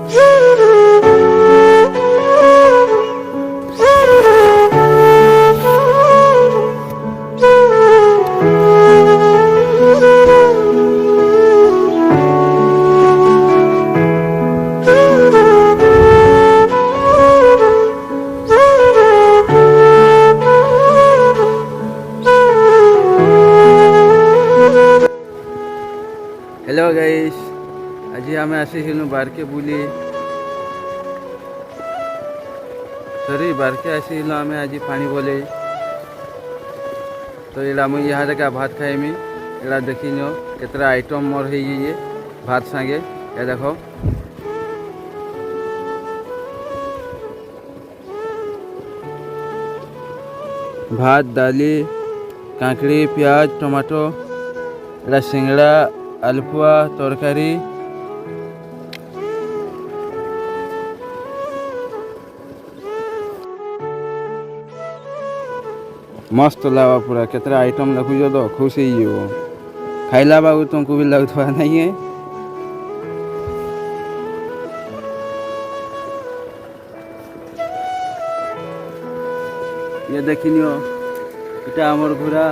Hello guys, आज आम आसिलु बारके बुली सरी बारके आसिलु आम आज पानी बोले तो यहाँ मुझे यहाँ जगह भात खाइमी। यहाँ देखी नो केतरा आइटम मोर है ये भात सांगे ये देखो भात दाली काकड़ी प्याज टमाटो यहाँ सिंगड़ा आलुपुआ तरकारी मस्त लावा पूरा केतरा आइटम देखु तो खुश ही खाइला बाबू तुमको भी लगता नहीं है। ये देखिनियो इटा आमर घोड़ा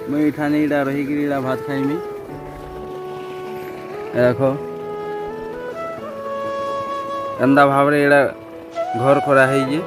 मैं इठा नहीं इटा रही इटा भात खाइमी। देखो एंदा भाव रे घर करा है ये।